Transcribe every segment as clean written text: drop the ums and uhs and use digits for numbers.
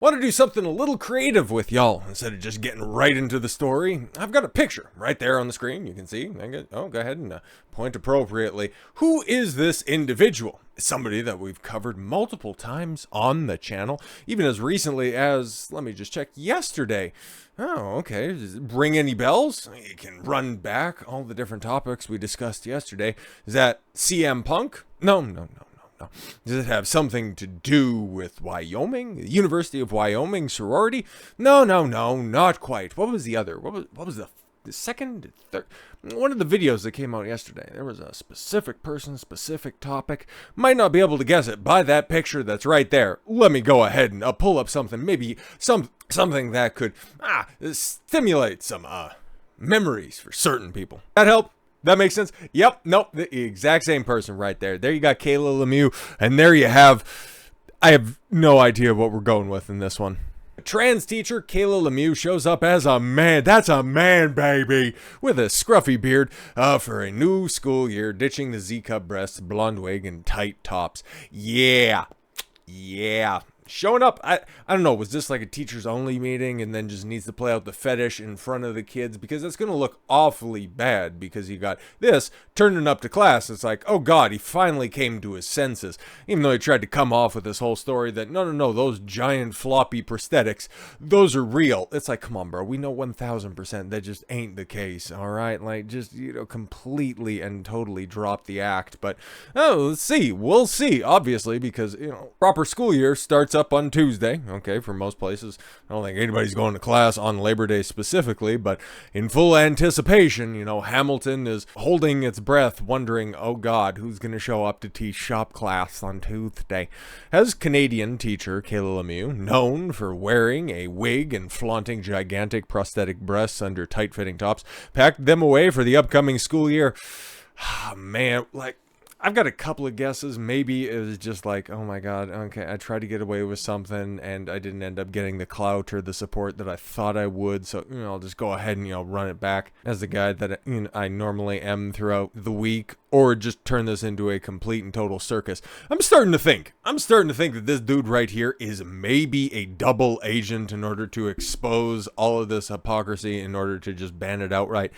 Want to do something a little creative with y'all instead of just getting right into the story? I've got a picture right there on the screen. You can see. Go ahead and point appropriately. Who is this individual? Somebody that we've covered multiple times on the channel, even as recently as, let me just check, yesterday. Oh, okay. Does it ring any bells? You can run back all the different topics we discussed yesterday. Is that CM Punk? No. Does it have something to do with Wyoming? The University of Wyoming sorority? No, not quite. What was the other? What was the second, third? One of the videos that came out yesterday. There was a specific person, specific topic. Might not be able to guess it by that picture that's right there. Let me go ahead and pull up something, maybe something that could stimulate some memories for certain people. That help? That makes sense? Yep, nope, the exact same person right there. There you got Kayla Lemieux, and there you have, I have no idea what we're going with in this one. Trans teacher Kayla Lemieux shows up as a man. That's a man, baby, with a scruffy beard for a new school year, ditching the Z-cup breasts, blonde wig, and tight tops. Yeah. Showing up, I don't know, was this like a teachers only meeting and then just needs to play out the fetish in front of the kids? Because it's going to look awfully bad because you got this turning up to class. It's like, oh God, he finally came to his senses. Even though he tried to come off with this whole story that, no, those giant floppy prosthetics, those are real. It's like, come on, bro, we know 1000% that just ain't the case, all right? Like, just, completely and totally drop the act. But, let's see. We'll see, obviously, because, proper school year starts up on Tuesday. Okay, for most places, I don't think anybody's going to class on Labor Day specifically, but in full anticipation, Hamilton is holding its breath, wondering, oh God, who's going to show up to teach shop class on Tuesday? As Canadian teacher Kayla Lemieux, known for wearing a wig and flaunting gigantic prosthetic breasts under tight-fitting tops, packed them away for the upcoming school year. Man, I've got a couple of guesses. Maybe it was just like, oh my God, okay, I tried to get away with something and I didn't end up getting the clout or the support that I thought I would. So, I'll just go ahead and, run it back as the guy that I normally am throughout the week, or just turn this into a complete and total circus. I'm starting to think that this dude right here is maybe a double agent in order to expose all of this hypocrisy, in order to just ban it outright.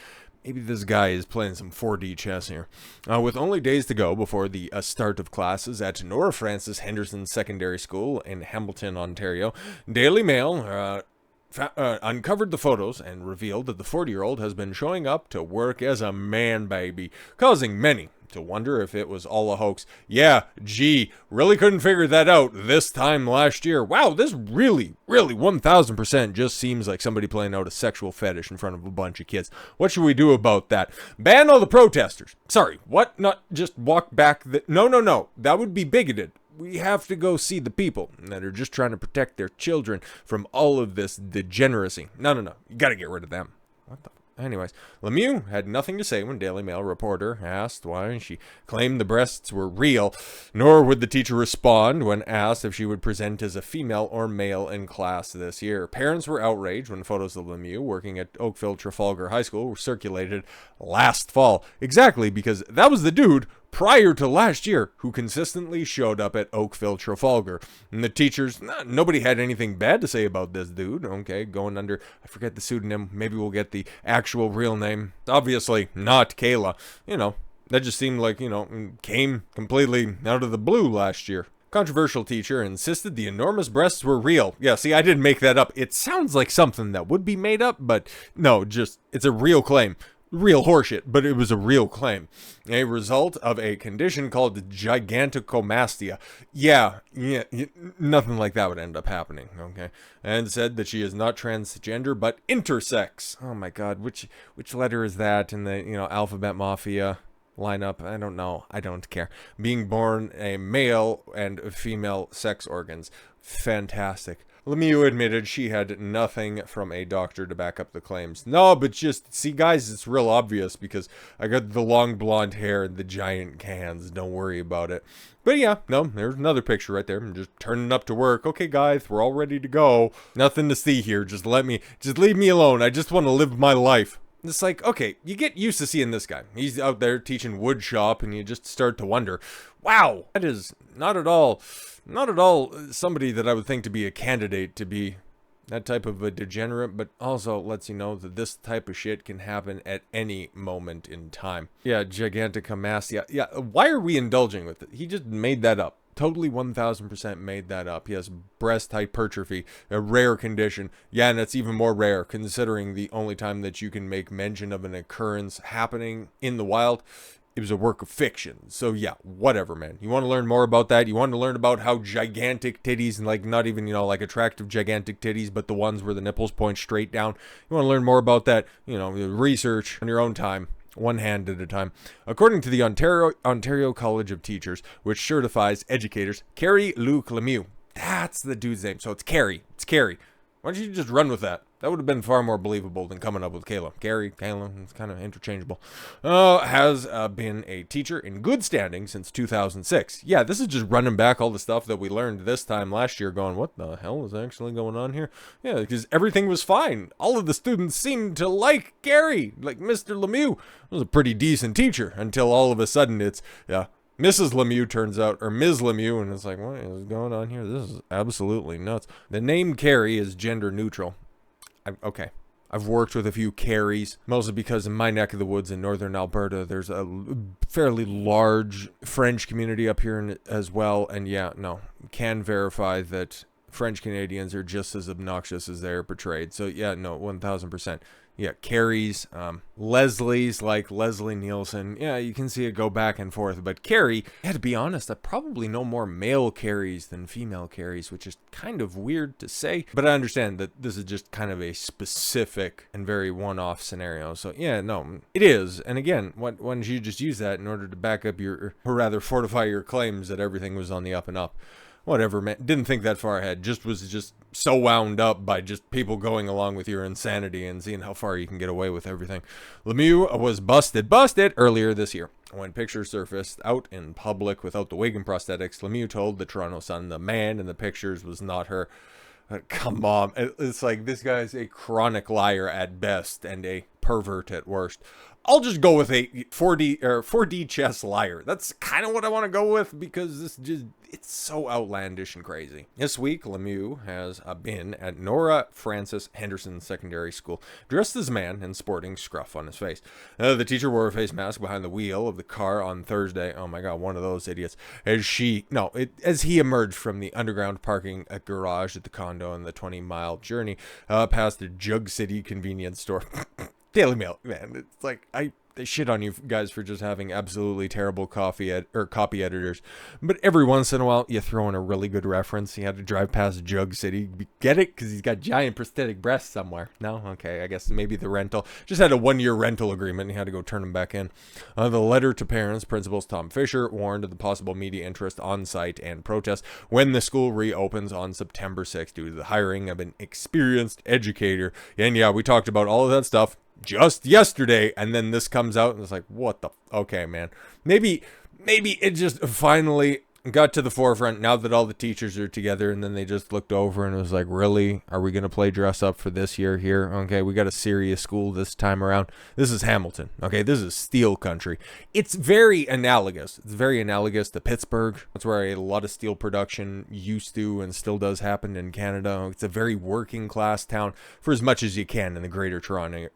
Maybe this guy is playing some 4D chess here. With only days to go before the start of classes at Nora Francis Henderson Secondary School in Hamilton, Ontario, Daily Mail uncovered the photos and revealed that the 40-year-old has been showing up to work as a man baby, causing many to wonder if it was all a hoax. Yeah, gee, really couldn't figure that out this time last year. Wow, this really 1000% just seems like somebody playing out a sexual fetish in front of a bunch of kids. What should we do about that? Ban all the protesters. Sorry, what? Not just walk back the... No, that would be bigoted. We have to go see the people that are just trying to protect their children from all of this degeneracy. No, you gotta get rid of them. What the... Anyways, Lemieux had nothing to say when Daily Mail reporter asked why she claimed the breasts were real, nor would the teacher respond when asked if she would present as a female or male in class this year. Parents were outraged when photos of Lemieux working at Oakville Trafalgar High School were circulated last fall. Exactly, because that was the dude prior to last year who consistently showed up at Oakville Trafalgar. And the teachers, nobody had anything bad to say about this dude. Okay, going under, I forget the pseudonym, maybe we'll get the actual real name. Obviously not Kayla. That just seemed like, came completely out of the blue last year. Controversial teacher insisted the enormous breasts were real. Yeah, see, I didn't make that up. It sounds like something that would be made up, but no, it's a real claim. Real horseshit, but it was a real claim. A result of a condition called Gigantomastia. Yeah, nothing like that would end up happening, okay? And said that she is not transgender, but intersex. Oh my God, which letter is that in the, alphabet mafia lineup? I don't know. I don't care. Being born a male and female sex organs. Fantastic. Lemieux admitted she had nothing from a doctor to back up the claims. No, but just, see guys, it's real obvious because I got the long blonde hair and the giant cans. Don't worry about it. But yeah, no, there's another picture right there. I'm just turning up to work. Okay, guys, we're all ready to go. Nothing to see here. Just leave me alone. I just want to live my life. It's like, okay, you get used to seeing this guy. He's out there teaching wood shop and you just start to wonder, wow, that is not at all Not at all somebody that I would think to be a candidate to be that type of a degenerate, but also lets you know that this type of shit can happen at any moment in time. Yeah, Gigantomastia. Yeah, why are we indulging with it? He just made that up. Totally 1000% made that up. He has breast hypertrophy, a rare condition. Yeah, and it's even more rare considering the only time that you can make mention of an occurrence happening in the wild, it was a work of fiction. So yeah, whatever, man. You want to learn more about that? You want to learn about how gigantic titties, and like not even, like attractive gigantic titties, but the ones where the nipples point straight down. You want to learn more about that, research on your own time. One hand at a time. According to the Ontario College of Teachers, which certifies educators, Kerry Luc Lemieux. That's the dude's name. So it's Kerry. It's Kerry. Why don't you just run with that? That would have been far more believable than coming up with Kayla. Kayla, it's kind of interchangeable. Has been a teacher in good standing since 2006. Yeah, this is just running back all the stuff that we learned this time last year, going, what the hell is actually going on here? Yeah, because everything was fine. All of the students seemed to like Gary, like Mr. Lemieux was a pretty decent teacher, until all of a sudden it's, Mrs. Lemieux turns out, or Ms. Lemieux, and it's like, what is going on here? This is absolutely nuts. The name Kerry is gender neutral. Okay. I've worked with a few Kerrys, mostly because in my neck of the woods in northern Alberta, there's a fairly large French community up here as well. And yeah, no, can verify that French Canadians are just as obnoxious as they're portrayed. So yeah, no, 1000%. Yeah, Kerry's, Leslie's, like Leslie Nielsen. Yeah, you can see it go back and forth. But Kerry, to be honest, I probably know more male Kerrys than female Kerrys, which is kind of weird to say. But I understand that this is just kind of a specific and very one-off scenario. So yeah, no, it is. And again, why don't you just use that in order to back up or rather fortify your claims that everything was on the up and up? Whatever, man. Didn't think that far ahead. Was just so wound up by just people going along with your insanity and seeing how far you can get away with everything. Lemieux was busted earlier this year. When pictures surfaced out in public without the wig and prosthetics, Lemieux told the Toronto Sun the man in the pictures was not her. Come on. It's like this guy's a chronic liar at best and a pervert at worst. I'll just go with a 4D chess liar. That's kind of what I want to go with because it's so outlandish and crazy. This week, Lemieux has been at Nora Francis Henderson Secondary School, dressed as a man and sporting scruff on his face. The teacher wore a face mask behind the wheel of the car on Thursday. Oh my God, one of those idiots. As he emerged from the underground parking garage at the condo in the 20-mile journey past the Jug City convenience store. Daily Mail, man. It's like they shit on you guys for just having absolutely terrible copy editors. But every once in a while, you throw in a really good reference. You had to drive past Jug City. Get it? Because he's got giant prosthetic breasts somewhere. No? Okay, I guess maybe the rental. Just had a 1-year rental agreement and he had to go turn them back in. The letter to parents, principals Tom Fisher warned of the possible media interest on site and protests when the school reopens on September 6th due to the hiring of an experienced educator. And yeah, we talked about all of that stuff just yesterday, and then this comes out and it's like, what the okay, man, maybe it just finally got to the forefront now that all the teachers are together, and then they just looked over and it was like, really, are we gonna play dress up for this year here? Okay, we got a serious school this time around. This is Hamilton. Okay, this is steel country. It's very analogous to Pittsburgh. That's where a lot of steel production used to and still does happen in Canada. It's a very working class town for as much as you can in the greater Toronto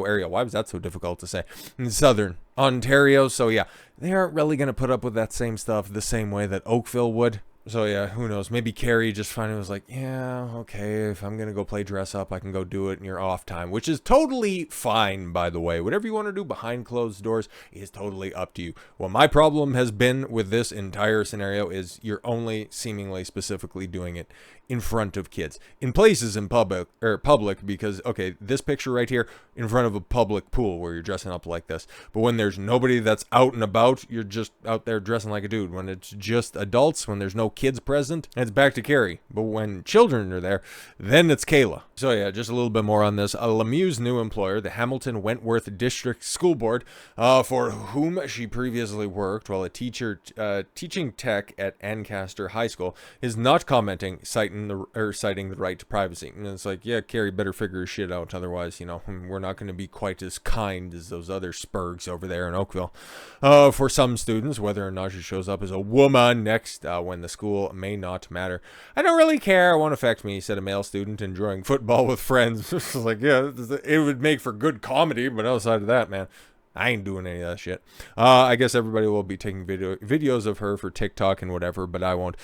area. Why was that so difficult to say? In southern Ontario. So yeah, they aren't really going to put up with that same stuff the same way that Oakville would. So yeah, who knows? Maybe Kerry just finally was like, yeah, okay, if I'm going to go play dress up, I can go do it in your off time, which is totally fine, by the way. Whatever you want to do behind closed doors is totally up to you. Well, my problem has been with this entire scenario is you're only seemingly specifically doing it in front of kids, in places in public, because, okay, this picture right here in front of a public pool where you're dressing up like this. But when there's nobody that's out and about, you're just out there dressing like a dude. When it's just adults, when there's no no kids present, it's back to Kerry. But when children are there, then it's Kayla. So yeah, just a little bit more on this. Lemieux's new employer, the Hamilton Wentworth District School Board, for whom she previously worked while a teacher teaching tech at Ancaster High School, is not commenting, citing the right to privacy. And it's like, yeah, Kerry better figure his shit out, otherwise, we're not going to be quite as kind as those other spurgs over there in Oakville. For some students, whether or not she shows up as a woman next when the school may not matter. I don't really care. It won't affect me, said a male student enjoying football with friends. It's like, yeah, it would make for good comedy, but outside of that, man, I ain't doing any of that shit. I guess everybody will be taking videos of her for TikTok and whatever, but I won't.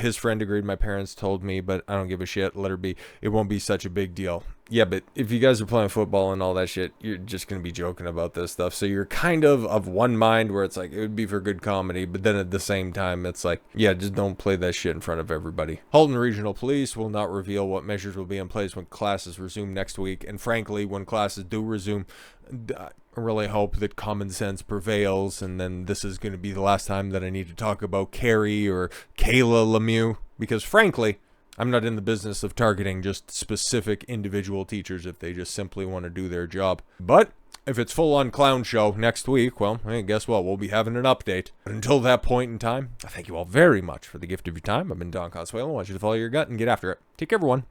His friend agreed. My parents told me, but I don't give a shit. Let her be. It won't be such a big deal. Yeah, but if you guys are playing football and all that shit, you're just going to be joking about this stuff. So you're kind of one mind where it's like, it would be for good comedy, but then at the same time, it's like, yeah, just don't play that shit in front of everybody. Halton Regional Police will not reveal what measures will be in place when classes resume next week. And frankly, when classes do resume, I really hope that common sense prevails, and then this is going to be the last time that I need to talk about Kerry or Kayla Lemieux, because frankly, I'm not in the business of targeting just specific individual teachers if they just simply want to do their job. But if it's full-on clown show next week, well, hey, guess what? We'll be having an update. But until that point in time, I thank you all very much for the gift of your time. I've been Don Consuelo. I want you to follow your gut and get after it. Take care, everyone.